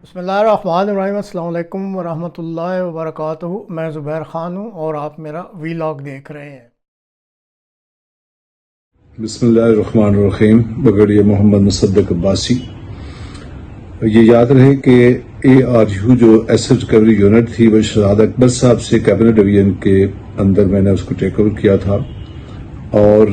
بسم اللہ الرحمن الرحیم۔ السلام علیکم ورحمۃ اللہ وبرکاتہ۔ میں زبیر خان ہوں اور آپ میرا ویلاگ دیکھ رہے ہیں۔ بسم اللہ الرحمن الرحیم۔ بگڑیہ محمد مصدق عباسی۔ یہ یاد رہے کہ ARU جو ایسٹ ریکوری یونٹ تھی وہ شہزاد اکبر صاحب سے کیبنٹ ڈویژن کے اندر میں نے اس کو ٹیک اوور کیا تھا، اور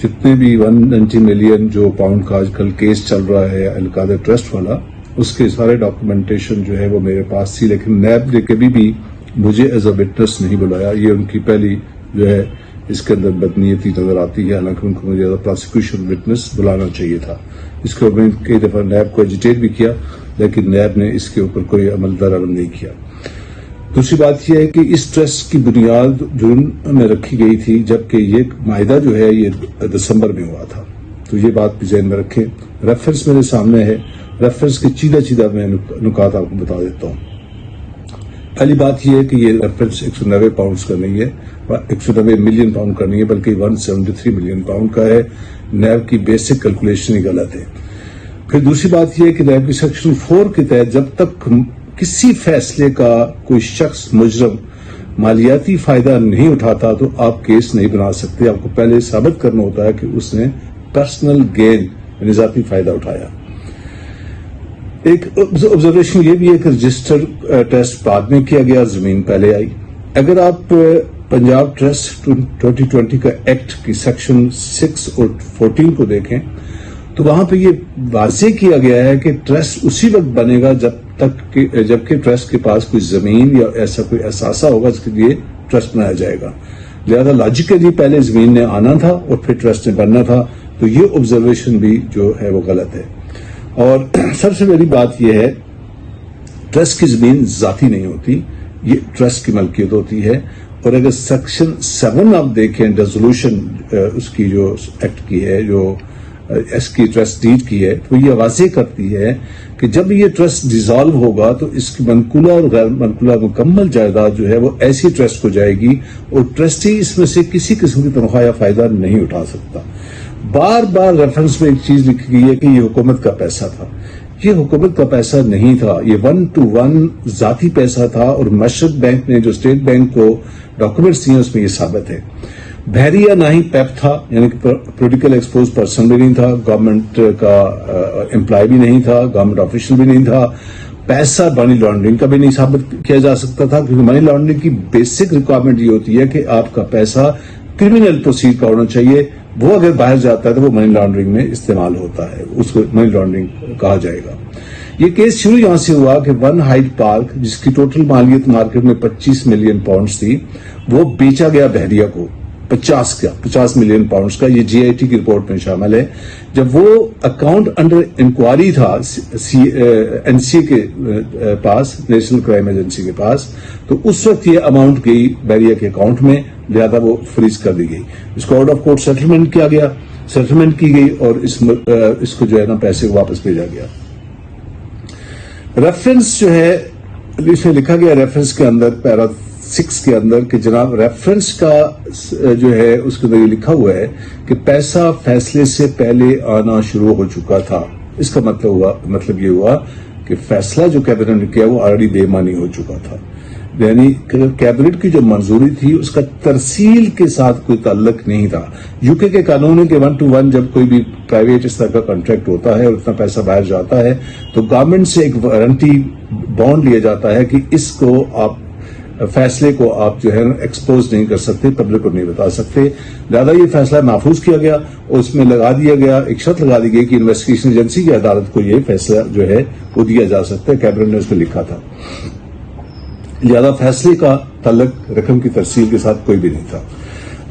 جتنے بھی 190 ملین جو پاؤنڈ کا آج کل کیس چل رہا ہے القادر ٹرسٹ والا، اس کے سارے ڈاکومنٹیشن جو ہے وہ میرے پاس تھی، لیکن نیب نے کبھی بھی مجھے ایز اے وٹنس نہیں بلایا۔ یہ ان کی پہلی جو ہے اس کے اندر بدنیتی نظر آتی ہے، حالانکہ ان کو مجھے ایز اے پروسیکیوشن وٹنس بلانا چاہیے تھا۔ اس کے اوپر کئی دفعہ نیب کو ایجیٹیٹ بھی کیا، لیکن نیب نے اس کے اوپر کوئی عمل درآمد نہیں کیا۔ دوسری بات یہ ہے کہ اس ٹرسٹ کی بنیاد جون میں رکھی گئی تھی، جبکہ یہ معاہدہ جو ہے یہ دسمبر میں ہوا تھا، تو یہ بات بھی ذہن میں رکھیں۔ ریفرنس میرے سامنے ہے، ریفرنس کے چیدہ میں نکات آپ کو بتا دیتا ہوں۔ پہلی بات یہ ہے کہ یہ ریفرنس 190 پاؤنڈز کا نہیں ہے، 190 ملین پاؤنڈ کا نہیں ہے، بلکہ 173 ملین پاؤنڈ کا ہے۔ نیب کی بیسک کیلکولیشن ہی غلط ہے۔ پھر دوسری بات یہ ہے کہ نیب کی سیکشن 4 کے تحت جب تک کسی فیصلے کا کوئی شخص مجرم مالیاتی فائدہ نہیں اٹھاتا تو آپ کیس نہیں بنا سکتے۔ آپ کو پہلے ثابت کرنا ہوتا ہے کہ اس نے پرسنل گین یعنی ذاتی فائدہ اٹھایا۔ ایک آبزرویشن یہ بھی ہے کہ رجسٹر ٹیسٹ بعد میں کیا گیا، زمین پہلے آئی۔ اگر آپ پنجاب ٹرسٹ 2020 کا ایکٹ کی سیکشن 6 اور 14 کو دیکھیں تو وہاں پہ یہ واضح کیا گیا ہے کہ ٹرسٹ اسی وقت بنے گا جبکہ ٹرسٹ کے پاس کوئی زمین یا ایسا کوئی اثاثہ ہوگا جس کے لیے ٹرسٹ بنایا جائے گا۔ لہذا لاجیکلی پہلے زمین نے آنا تھا اور پھر ٹرسٹ نے بننا تھا، تو یہ آبزرویشن بھی جو ہے وہ غلط ہے۔ اور سب سے بڑی بات یہ ہے، ٹرسٹ کی زمین ذاتی نہیں ہوتی، یہ ٹرسٹ کی ملکیت ہوتی ہے۔ اور اگر سیکشن 7 آپ دیکھیں ریزولوشن اس کی جو ایکٹ کی ہے، جو اس کی ٹرسٹ ڈیڈ کی ہے، تو یہ واضح کرتی ہے کہ جب یہ ٹرسٹ ڈیزالو ہوگا تو اس کی منقولہ اور غیر منقولہ مکمل جائیداد جو ہے وہ ایسی ٹرسٹ کو جائے گی، اور ٹرسٹی اس میں سے کسی قسم کی تنخواہ یا فائدہ نہیں اٹھا سکتا۔ بار بار ریفرنس میں ایک چیز لکھی گئی ہے کہ یہ حکومت کا پیسہ تھا۔ یہ حکومت کا پیسہ نہیں تھا، یہ 1 to 1 ذاتی پیسہ تھا، اور مشرق بینک نے جو اسٹیٹ بینک کو ڈاکومنٹس دیے اس میں یہ ثابت ہے۔ بحریہ نہ ہی پیپ تھا، یعنی کہ پولیٹیکل ایکسپوز پرسن بھی نہیں تھا، گورنمنٹ کا امپلائی بھی نہیں تھا، گورنمنٹ آفیشل بھی نہیں تھا۔ پیسہ منی لانڈرنگ کا بھی نہیں ثابت کیا جا سکتا تھا، کیونکہ منی لانڈرنگ کی بیسک ریکوائرمنٹ یہ ہوتی ہے کہ آپ کا پیسہ کرمنل پروسیڈ کا ہونا چاہیے، وہ اگر باہر جاتا ہے تو وہ منی لانڈرنگ میں استعمال ہوتا ہے، اس کو منی لانڈرنگ کہا جائے گا۔ یہ کیس شروع یہاں سے ہوا کہ ون ہائیڈ پارک، جس کی ٹوٹل مالیت مارکیٹ میں 25 ملین پاؤنڈز تھی، وہ بیچا گیا بحریہ کو 50 ملین پاؤنڈز کا۔ یہ GIT کی رپورٹ میں شامل ہے۔ جب وہ اکاؤنٹ انڈر انکوائری تھا NCA کے پاس، نیشنل کرائم ایجنسی کے پاس، تو اس وقت یہ اماؤنٹ گئی بحریہ کے اکاؤنٹ میں، لہذا وہ فریز کر دی گئی۔ اس کو آؤٹ آف کورٹ سیٹلمنٹ کیا گیا، سیٹلمنٹ کی گئی، اور اس کو جو ہے نا پیسے واپس بھیجا گیا۔ ریفرنس جو ہے اس میں لکھا گیا، ریفرنس کے اندر پیرا 6 کے اندر کہ جناب ریفرنس کا جو ہے اس کے اندر یہ لکھا ہوا ہے کہ پیسہ فیصلے سے پہلے آنا شروع ہو چکا تھا۔ اس کا مطلب یہ ہوا کہ فیصلہ جو کیبنٹ نے کیا وہ آلریڈی بے معنی ہو چکا تھا، یعنی کیبنٹ کی جو منظوری تھی اس کا ترسیل کے ساتھ کوئی تعلق نہیں تھا۔ UK کے قانون ہے کہ 1 to 1 جب کوئی بھی پرائیویٹ اس طرح کا کانٹریکٹ ہوتا ہے اور اتنا پیسہ باہر جاتا ہے تو گورنمنٹ سے ایک وارنٹی بانڈ لیا جاتا ہے کہ اس کو آپ فیصلے کو آپ جو ہے ایکسپوز نہیں کر سکتے، پبلک کو نہیں بتا سکتے۔ لہٰذا یہ فیصلہ محفوظ کیا گیا اور اس میں لگا دیا گیا، ایک شرط لگا دی گئی کہ انویسٹیگیشن ایجنسی کی عدالت کو یہ فیصلہ جو ہے وہ دیا جا سکتا ہے۔ کیبنٹ نے اس میں لکھا تھا، لہذا فیصلے کا تعلق رقم کی ترسیل کے ساتھ کوئی بھی نہیں تھا۔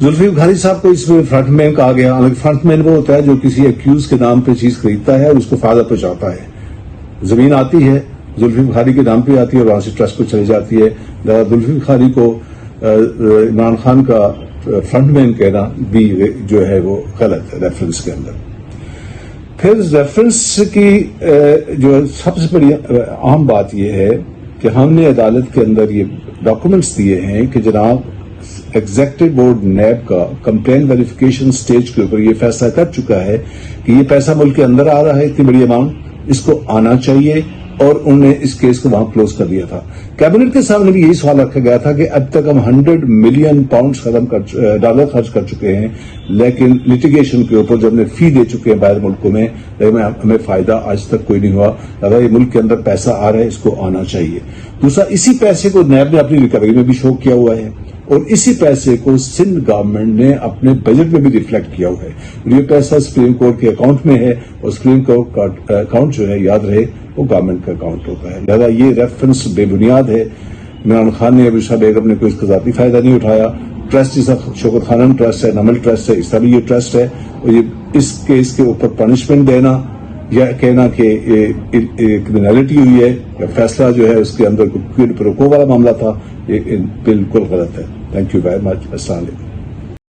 زلفی بخاری صاحب کو اس میں فرنٹ مین کہا گیا، حالانکہ فرنٹ مین وہ ہوتا ہے جو کسی ایکیوز کے نام پہ چیز خریدتا ہے اور اس کو فائدہ پہنچاتا ہے۔ زمین آتی ہے زلفی بخاری کے نام پہ آتی ہے اور وہاں سے ٹرسٹ کو چلی جاتی ہے، لہذا زلفی بخاری کو عمران خان کا فرنٹ مین کہنا بھی جو ہے وہ غلط ہے ریفرنس کے اندر۔ پھر ریفرنس کی جو سب سے بڑی اہم بات یہ ہے کہ ہم نے عدالت کے اندر یہ ڈاکومنٹس دیے ہیں کہ جناب ایگزیکٹو بورڈ نیب کا کمپلین ویریفیکیشن سٹیج کے اوپر یہ فیصلہ کر چکا ہے کہ یہ پیسہ ملک کے اندر آ رہا ہے، اتنی بڑی اماؤنٹ، اس کو آنا چاہیے اور انہوں نے اس کیس کو وہاں کلوز کر دیا تھا. کیبنٹ کے سامنے بھی یہی سوال رکھا گیا تھا کہ اب تک ہم 100 ملین ڈالر خرچ کر چکے ہیں، لیکن لٹیگیشن کے اوپر جو ہم نے فی دے چکے ہیں باہر ملکوں میں، لیکن ہمیں فائدہ آج تک کوئی نہیں ہوا. لہٰذا یہ ملک کے اندر پیسہ آ رہا ہے، اس کو آنا چاہیے. دوسرا، اسی پیسے کو نیب نے اپنی ریکوری میں بھی شو کیا ہوا ہے، اور اسی پیسے کو سندھ گورنمنٹ نے اپنے بجٹ میں بھی ریفلیکٹ کیا ہوا ہے. یہ پیسہ سپریم کورٹ کے اکاؤنٹ میں ہے، اور سپریم کورٹ کا اکاؤنٹ جو ہے، یاد رہے، وہ گورنمنٹ کا اکاؤنٹ ہوتا ہے. لہذا یہ ریفرنس بے بنیاد ہے. عمران خان نے، ابھی شاہ بیگم نے کوئی اس کا ذاتی فائدہ نہیں اٹھایا. ٹرسٹ جیسا شوکت خانم ٹرسٹ ہے، نمل ٹرسٹ ہے، اس طرح یہ ٹرسٹ ہے. اور یہ اس کیس کے اوپر پنشمنٹ دینا یا کہنا کہ کرمنالٹی ہوئی ہے یا فیصلہ جو ہے اس کے اندر کوئی پروکو والا معاملہ تھا، یہ بالکل غلط ہے. Thank you very much. السلام علیکم.